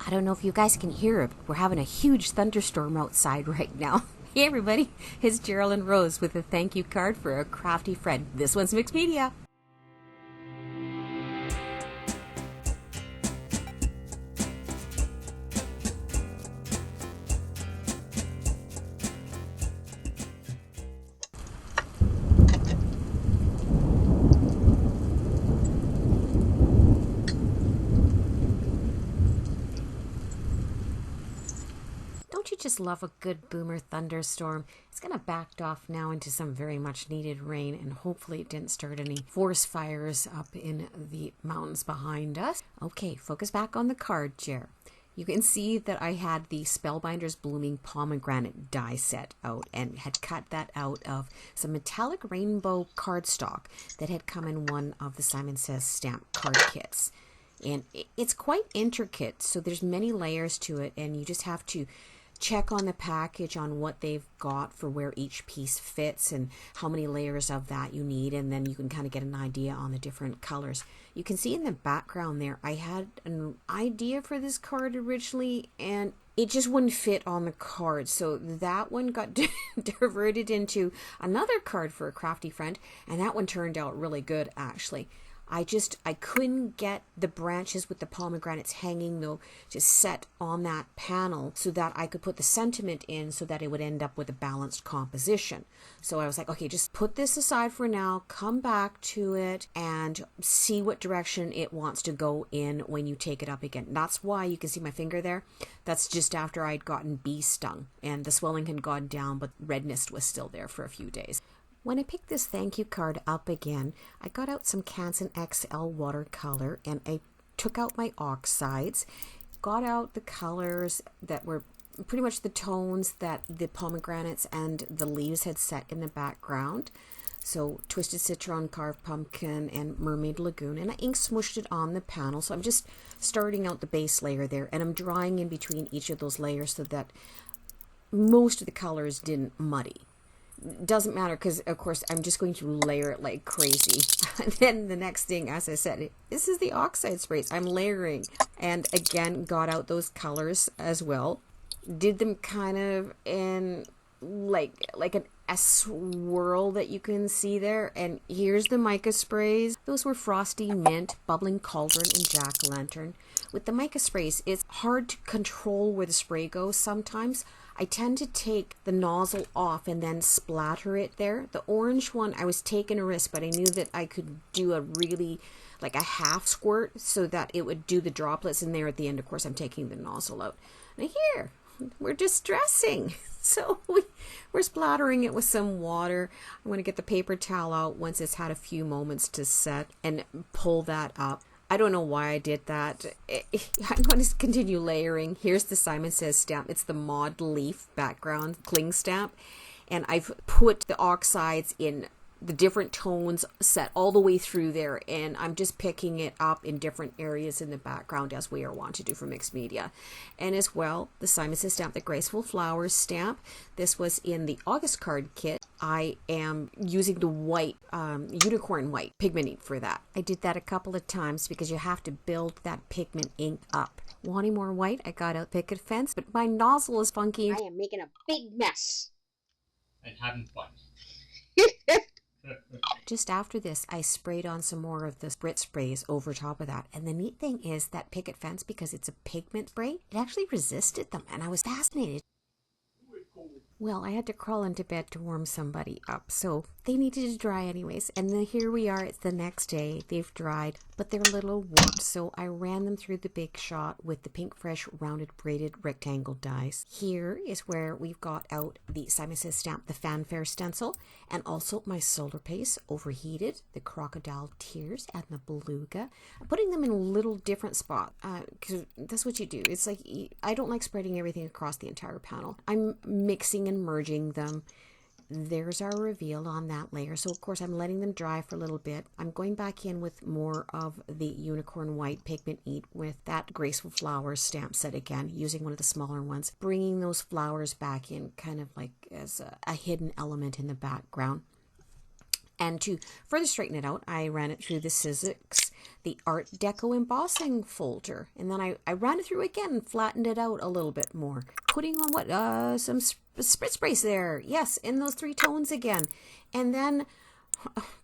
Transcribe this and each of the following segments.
I don't know if you guys can hear it, but we're having a huge thunderstorm outside right now. Hey everybody, it's Geraldine Rose with a thank you card for a crafty friend. This one's Mixed Media. Don't you just love a good boomer thunderstorm? It's kind of backed off now into some very much needed rain, and hopefully it didn't start any forest fires up in the mountains behind us. Okay, focus back on the card, Jer. You can see that I had the Spellbinders Blooming Pomegranate die set out and had cut that out of some metallic rainbow cardstock that had come in one of the Simon Says stamp card kits. And it's quite intricate, so there's many layers to it, and you just have to check on the package on what they've got for where each piece fits and how many layers of that you need, and then you can kind of get an idea on the different colors. You can see in the background there, I had an idea for this card originally, and it just wouldn't fit on the card, so that one got diverted into another card for a crafty friend, and that one turned out really good actually. I couldn't get the branches with the pomegranates hanging though just set on that panel so that I could put the sentiment in so that it would end up with a balanced composition. So I was like, okay, just put this aside for now, come back to it and see what direction it wants to go in when you take it up again. That's why you can see my finger there. That's just after I'd gotten bee stung and the swelling had gone down, but redness was still there for a few days. When I picked this thank you card up again, I got out some Canson XL watercolor and I took out my oxides, got out the colors that were pretty much the tones that the pomegranates and the leaves had set in the background. So Twisted Citron, Carved Pumpkin, and Mermaid Lagoon, and I ink smooshed it on the panel. So I'm just starting out the base layer there, and I'm drawing in between each of those layers so that most of the colors didn't muddy. Doesn't matter because of course I'm just going to layer it like crazy. And then the next thing, as I said, this is the oxide sprays. I'm layering and again got out those colors as well. Did them kind of in like a swirl that you can see there. And here's the mica sprays. Those were Frosty Mint, Bubbling Cauldron, and Jack-o'-lantern. With the mica sprays, it's hard to control where the spray goes sometimes. I tend to take the nozzle off and then splatter it there. The orange one, I was taking a risk, but I knew that I could do a really, like a half squirt so that it would do the droplets in there at the end. Of course, I'm taking the nozzle out. Now here, we're distressing. So we're splattering it with some water. I'm going to get the paper towel out once it's had a few moments to set and pull that up. I don't know why I did that. I'm going to continue layering. Here's the Simon Says stamp. It's the Maud Leaf background cling stamp. And I've put the oxides in the different tones set all the way through there. And I'm just picking it up in different areas in the background as we are wont to do for Mixed Media. And as well, the Simon Says stamp, the Graceful Flowers stamp. This was in the August card kit. I am using the white, unicorn white pigment ink for that. I did that a couple of times because you have to build that pigment ink up. Wanting more white, I got out Picket Fence, but my nozzle is funky. I am making a big mess. And having fun. Just after this, I sprayed on some more of the Sprit sprays over top of that. And the neat thing is that Picket Fence, because it's a pigment spray, it actually resisted them. And I was fascinated. Well, I had to crawl into bed to warm somebody up, so they needed to dry anyways. And then here we are, it's the next day. They've dried, but they're a little warped, so I ran them through the Big Shot with the Pinkfresh rounded braided rectangle dies. Here is where we've got out the Simon Says stamp, the Fanfare stencil, and also my Solar Paste, Overheated, the Crocodile Tears, and the Beluga. I'm putting them in a little different spot, because that's what you do. It's like, I don't like spreading everything across the entire panel. I'm mixing and merging them. There's our reveal on that layer. So of course I'm letting them dry for a little bit. I'm going back in with more of the unicorn white pigment ink with that Graceful Flowers stamp set again, using one of the smaller ones, bringing those flowers back in kind of like as a hidden element in the background. And to further straighten it out, I ran it through the Sizzix the Art Deco embossing folder. And then I ran it through again and flattened it out a little bit more. Putting on some spritz sprays there. Yes, in those 3 tones again. And then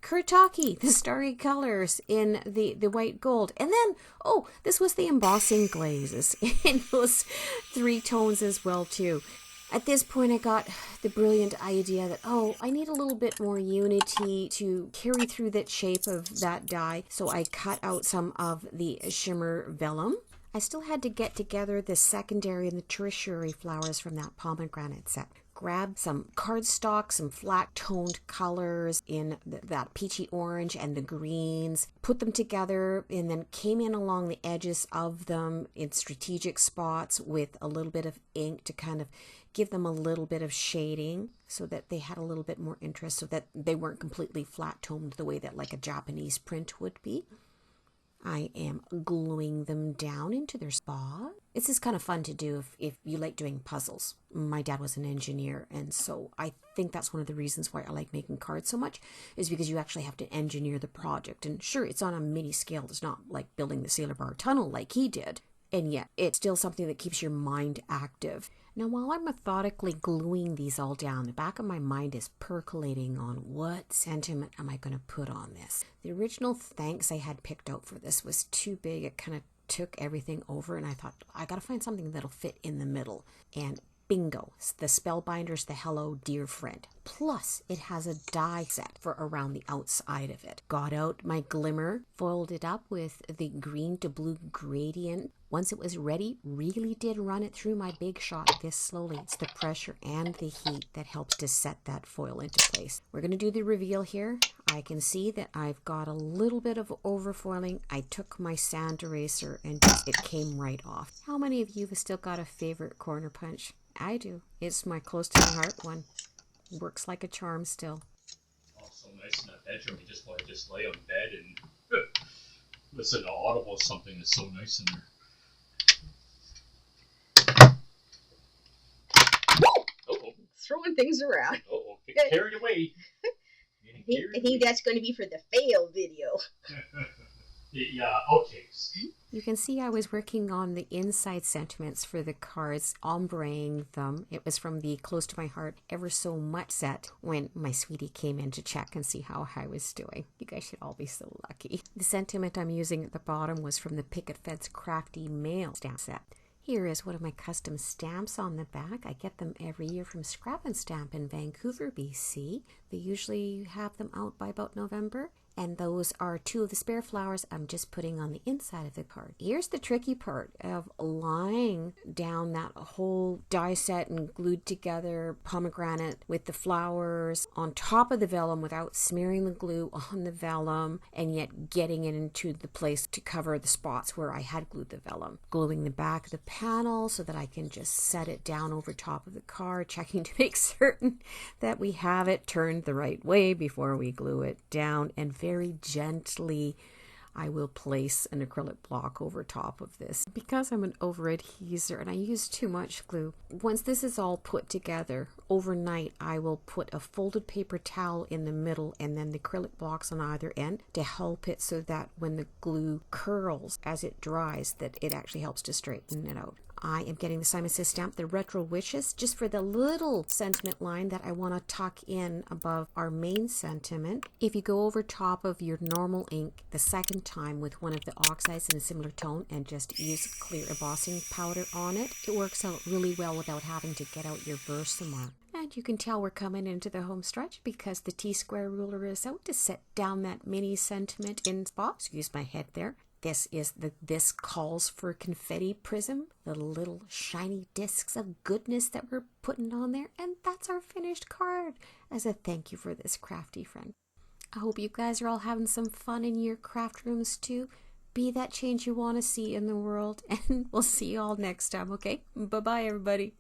Kurtaki, the starry colors in the white gold. And then, this was the embossing glazes in those 3 tones as well too. At this point, I got the brilliant idea that, I need a little bit more unity to carry through that shape of that die. So I cut out some of the shimmer vellum. I still had to get together the secondary and the tertiary flowers from that pomegranate set. Grab some cardstock, some flat toned colors in that peachy orange and the greens, put them together, and then came in along the edges of them in strategic spots with a little bit of ink to kind of give them a little bit of shading so that they had a little bit more interest, so that they weren't completely flat toned the way that like a Japanese print would be. I am gluing them down into their spot. This is kind of fun to do if you like doing puzzles. My dad was an engineer, and so I think that's one of the reasons why I like making cards so much, is because you actually have to engineer the project. And sure, it's on a mini scale. It's not like building the Sailor Bar Tunnel like he did. And yet, it's still something that keeps your mind active. Now, while I'm methodically gluing these all down, the back of my mind is percolating on what sentiment am I going to put on this. The original thanks I had picked out for this was too big. It kind of took everything over, and I thought, I got to find something that'll fit in the middle. And bingo, the Spellbinders, the Hello Dear Friend. Plus, it has a die set for around the outside of it. Got out my glimmer, foiled it up with the green to blue gradient. Once it was ready, really did run it through my Big Shot this slowly. It's the pressure and the heat that helps to set that foil into place. We're going to do the reveal here. I can see that I've got a little bit of overfoiling. I took my sand eraser and it came right off. How many of you have still got a favorite corner punch? I do. It's my close to my heart one. Works like a charm still. Oh, so nice in that bedroom. You just want to just lay on bed and listen to Audible. Something that's so nice in there. Throwing things around. Get carried away. I think that's going to be for the fail video. Yeah, okay. You can see I was working on the inside sentiments for the cards, ombreing them. It was from the Close to My Heart Ever So Much set when my sweetie came in to check and see how I was doing. You guys should all be so lucky. The sentiment I'm using at the bottom was from the Picket Fence Crafty Mail stamp set. Here is one of my custom stamps on the back. I get them every year from Scrap and Stamp in Vancouver, BC. They usually have them out by about November. And those are 2 of the spare flowers I'm just putting on the inside of the card. Here's the tricky part of laying down that whole die set and glued together pomegranate with the flowers on top of the vellum without smearing the glue on the vellum, and yet getting it into the place to cover the spots where I had glued the vellum. Gluing the back of the panel so that I can just set it down over top of the card, checking to make certain that we have it turned the right way before we glue it down, and very gently I will place an acrylic block over top of this. Because I'm an over-adheser and I use too much glue, once this is all put together, overnight I will put a folded paper towel in the middle and then the acrylic blocks on either end to help it so that when the glue curls as it dries, that it actually helps to straighten it out. I am getting the Simon Says stamp, the Retro Wishes, just for the little sentiment line that I want to tuck in above our main sentiment. If you go over top of your normal ink the second time with one of the oxides in a similar tone and just use clear embossing powder on it, it works out really well without having to get out your Versamark. And you can tell we're coming into the home stretch because the T-square ruler is out to set down that mini sentiment in spot. Excuse my head there. This is the This Calls for Confetti Prism, the little shiny discs of goodness that we're putting on there, and that's our finished card as a thank you for this crafty friend. I hope you guys are all having some fun in your craft rooms too. Be that change you want to see in the world, and we'll see you all next time, okay? Bye-bye, everybody.